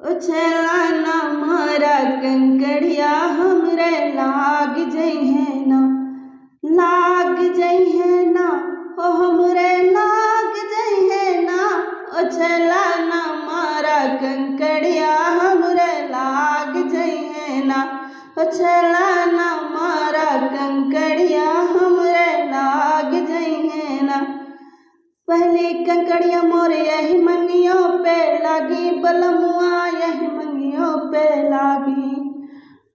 उछला ना मारा कंकड़िया हमरे लाग जइहे ना, लाग जइहे ना, ओ हमरे लाग जइहे ना। उछला ना मारा कंकड़िया हमरे लाग जइहे ना, उछला ना मारा कंकड़िया हमरे लाग जइहे ना। पहली कंकड़िया मोर यही मंगियों पे लागी, बलमुआ यही मंगियों पे लागी।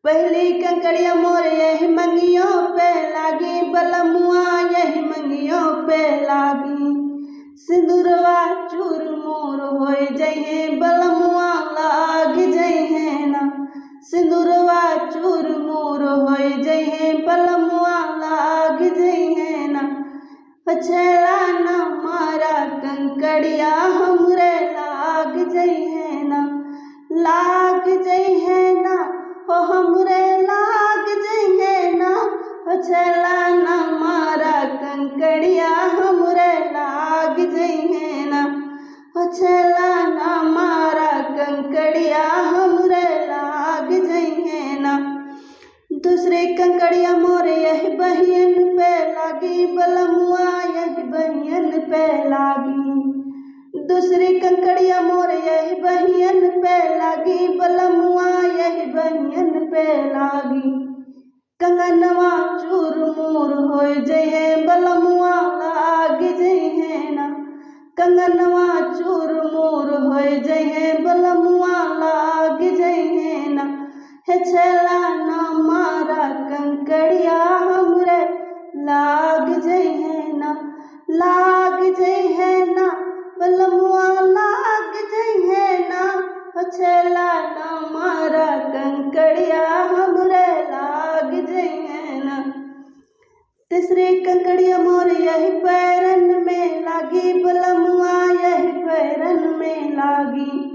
पहली कंकड़िया मोर यही मंगियों पे लागी, बलमुआ यही मंगियों पे लागी। सिंदूरवा चूर मूर होय जइहे, बलमुआ लाग जइहे ना। सिंदूरवा चूर मूर होय जइहे, बलमुआ लाग जइहे ना। उछला ना मारा कंकड़िया हमरे लाग जइहे ना, लाग जइहे ना, ओ हमरे लाग जइहे ना। उछला ना मारा कंकड़िया हमरे लाग जइहे ना, उछला ना मारा कंकड़िया हमरे लाग जइहे ना। दूसरी कंकड़िया मोर यही बहियन पे लागी, बलमुआ यही बहियन पे लागी। दूसरी कंकड़िया मोर यही बहियन पे लागी, बलमुआ यही बहियन पे लागी। कंगनवा चूर मूर होय जइहे, बलमुआ लाग जइहे ना। कंगनवा चूर मूर होय जइहे, बलमुआ लाग जइहे ना। उछला ना मारा कंकड़िया हमरे लाग जइहे ना, लाग जइहे ना, बलमुआ लाग जइहे ना। उछला ना मारा कंकड़िया हमरे लाग जइहे ना। तीसरी कंकड़िया मोर यही पैरन में लागी, बलमुआ यही पैरन में लागी।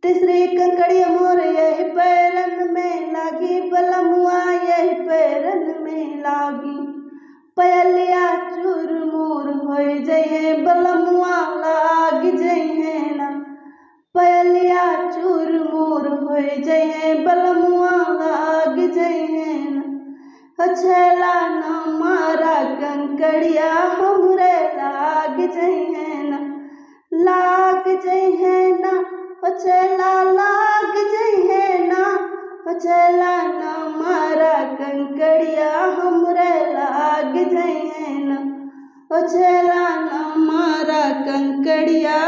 तीसरी कंकड़िया मोर यही पैरन में लागी, बलमुआ यही पैरन में लागी। पयलिया चूर मूर होय जइहे, बलमुआ लाग जइहे ना। पयलिया चूर मूर होय जइहे, बलमुआ लाग जइहे ना। उछला ना मारा कंकड़िया हमरे लाग जइहे ना, लाग जइहे ना। उछला लाग जइहे ना, उछला ना मारा कंकड़िया हमरे लाग जइहे ना, उछला ना मारा कंकड़िया